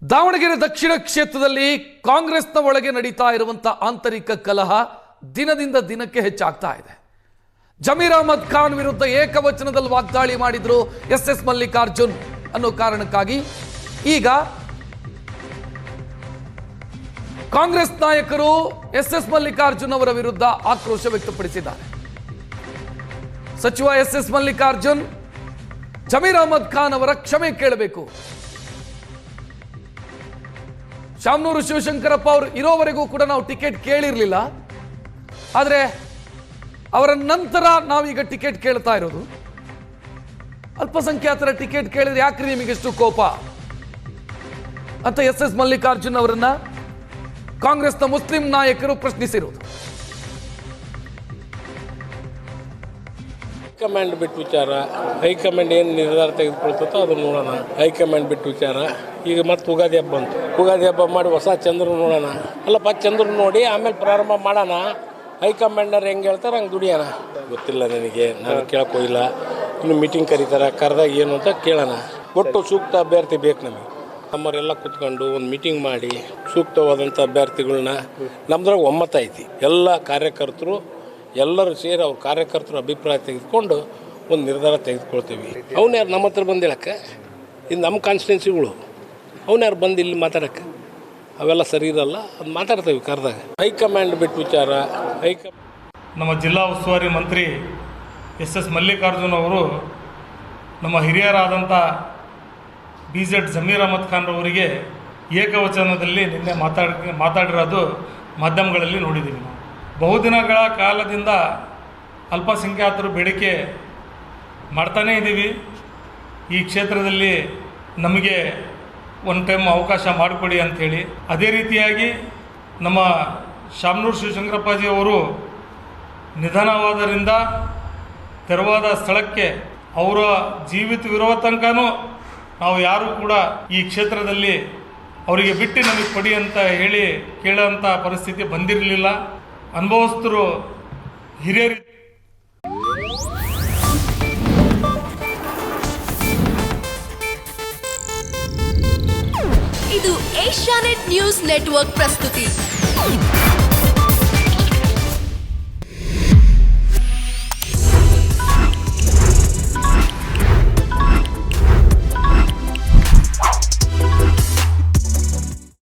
ದಾವಣಗೆರೆ ದಕ್ಷಿಣ ಕ್ಷೇತ್ರದಲ್ಲಿ ಕಾಂಗ್ರೆಸ್ನ ಒಳಗೆ ನಡೀತಾ ಇರುವಂತಹ ಆಂತರಿಕ ಕಲಹ ದಿನದಿಂದ ದಿನಕ್ಕೆ ಹೆಚ್ಚಾಗ್ತಾ ಇದೆ. ಜಮೀರ್ ಅಹಮದ್ ಖಾನ್ ವಿರುದ್ಧ ಏಕವಚನದಲ್ಲಿ ವಾಗ್ದಾಳಿ ಮಾಡಿದ್ರು ಎಸ್ ಮಲ್ಲಿಕಾರ್ಜುನ್ ಅನ್ನೋ ಕಾರಣಕ್ಕಾಗಿ ಈಗ ಕಾಂಗ್ರೆಸ್ ನಾಯಕರು ಎಸ್ ಮಲ್ಲಿಕಾರ್ಜುನ್ ಅವರ ವಿರುದ್ಧ ಆಕ್ರೋಶ ವ್ಯಕ್ತಪಡಿಸಿದ್ದಾರೆ. ಸಚಿವ ಎಸ್ ಮಲ್ಲಿಕಾರ್ಜುನ್ ಜಮೀರ್ ಅಹಮದ್ ಖಾನ್ ಅವರ ಕ್ಷಮೆ ಕೇಳಬೇಕು. ಶಾಮನೂರು ಶಿವಶಂಕರಪ್ಪ ಅವರು ಇರೋವರೆಗೂ ಕೂಡ ನಾವು ಟಿಕೆಟ್ ಕೇಳಿರಲಿಲ್ಲ, ಆದರೆ ಅವರ ನಂತರ ನಾವೀಗ ಟಿಕೆಟ್ ಕೇಳ್ತಾ ಇರೋದು. ಅಲ್ಪಸಂಖ್ಯಾತರ ಟಿಕೆಟ್ ಕೇಳಿದ್ರೆ ಯಾಕ್ರಿ ನಿಮಗೆಷ್ಟು ಕೋಪ ಅಂತ ಎಸ್ ಮಲ್ಲಿಕಾರ್ಜುನ್ ಅವರನ್ನ ಕಾಂಗ್ರೆಸ್ನ ಮುಸ್ಲಿಂ ನಾಯಕರು ಪ್ರಶ್ನಿಸಿರುವುದು. ಹೈಕಮಾಂಡ್ ಬಿಟ್ಟು ವಿಚಾರ, ಹೈಕಮಾಂಡ್ ಏನು ನಿರ್ಧಾರ ತೆಗೆದುಕೊಳ್ತೋ ಅದನ್ನು ನೋಡೋಣ. ಹೈಕಮಾಂಡ್ ಬಿಟ್ಟು ವಿಚಾರ. ಈಗ ಮತ್ತೆ ಉಗಾದಿ ಹಬ್ಬ ಬಂತು, ಉಗಾದಿ ಹಬ್ಬ ಮಾಡಿ ಹೊಸ ಚಂದ್ರ ನೋಡೋಣ. ಅಲ್ಲಪ್ಪ ಚಂದ್ರ ನೋಡಿ ಆಮೇಲೆ ಪ್ರಾರಂಭ ಮಾಡೋಣ. ಹೈಕಮಾಂಡರ್ ಹೆಂಗೆ ಹೇಳ್ತಾರೆ ಹಂಗೆ ದುಡಿಯೋಣ. ಗೊತ್ತಿಲ್ಲ ನನಗೆ, ನಾನು ಕೇಳಕ್ಕೆ ಹೋಗಿಲ್ಲ. ಇನ್ನು ಮೀಟಿಂಗ್ ಕರೀತಾರೆ ಏನು ಅಂತ ಕೇಳೋಣ. ಒಟ್ಟು ಸೂಕ್ತ ಅಭ್ಯರ್ಥಿ ಬೇಕು ನಮಗೆ. ನಮ್ಮವರೆಲ್ಲ ಕೂತ್ಕೊಂಡು ಒಂದು ಮೀಟಿಂಗ್ ಮಾಡಿ ಸೂಕ್ತವಾದಂಥ ಅಭ್ಯರ್ಥಿಗಳನ್ನ, ನಮ್ದ್ರಾಗ ಒಮ್ಮತ ಐತಿ. ಎಲ್ಲ ಕಾರ್ಯಕರ್ತರು ಎಲ್ಲರೂ ಸೇರಿ ಅವ್ರ ಕಾರ್ಯಕರ್ತರು ಅಭಿಪ್ರಾಯ ತೆಗೆದುಕೊಂಡು ಒಂದು ನಿರ್ಧಾರ ತೆಗೆದುಕೊಳ್ತೀವಿ. ಅವನು ಯಾರು ನಮ್ಮ ಹತ್ರ ಬಂದು ಹೇಳಕ್ಕೆ? ಇದು ನಮ್ಮ ಕಾನ್ಸ್ಟಿಟ್ಯೂನ್ಸಿಗಳು. ಅವನು ಯಾರು ಬಂದು ಇಲ್ಲಿ ಮಾತಾಡೋಕ್ಕೆ? ಅವೆಲ್ಲ ಸರಿ ಇರಲ್ಲ. ಅದು ಮಾತಾಡ್ತೀವಿ ಕರೆದಾಗ. ಹೈಕಮಾಂಡ್ ಬಿಟ್ಟು ವಿಚಾರ. ನಮ್ಮ ಜಿಲ್ಲಾ ಉಸ್ತುವಾರಿ ಮಂತ್ರಿ ಎಸ್ ಮಲ್ಲಿಕಾರ್ಜುನ್ ಅವರು ನಮ್ಮ ಹಿರಿಯರಾದಂಥ BZ ಜಮೀರ್ ಅಹಮದ್ ಖಾನ್ ಅವರಿಗೆ ಏಕವಚನದಲ್ಲಿ ನಿನ್ನೆ ಮಾತಾಡಿರೋದು ಮಾಧ್ಯಮಗಳಲ್ಲಿ ನೋಡಿದ್ದೀವಿ. ನಾವು ಬಹುದಿನಗಳ ಕಾಲದಿಂದ ಅಲ್ಪಸಂಖ್ಯಾತರು ಬೇಡಿಕೆ ಮಾಡ್ತಾನೇ ಇದ್ದೀವಿ. ಈ ಕ್ಷೇತ್ರದಲ್ಲಿ ನಮಗೆ ಒಂದು ಟೈಮ್ ಅವಕಾಶ ಮಾಡಿಕೊಡಿ ಅಂಥೇಳಿ. ಅದೇ ರೀತಿಯಾಗಿ ನಮ್ಮ ಶಾಮನೂರು ಶಿವಶಂಕರಪ್ಪಾಜಿ ಅವರು ನಿಧನವಾದರಿಂದ ತೆರವಾದ ಸ್ಥಳಕ್ಕೆ ಅವರ ಜೀವಿತವಿರುವ ತನಕನೂ ನಾವು ಯಾರೂ ಕೂಡ ಈ ಕ್ಷೇತ್ರದಲ್ಲಿ ಅವರಿಗೆ ಬಿಟ್ಟು ನಮಗೆ ಕೊಡಿ ಅಂತ ಹೇಳಿ ಕೇಳೋಂಥ ಪರಿಸ್ಥಿತಿ ಬಂದಿರಲಿಲ್ಲ. ಅನುಭವಸ್ಥರು ಹಿರಿಯರು. ಇದು ಏಷ್ಯಾನೆಟ್ ನ್ಯೂಸ್ ನೆಟ್ವರ್ಕ್ ಪ್ರಸ್ತುತಿ.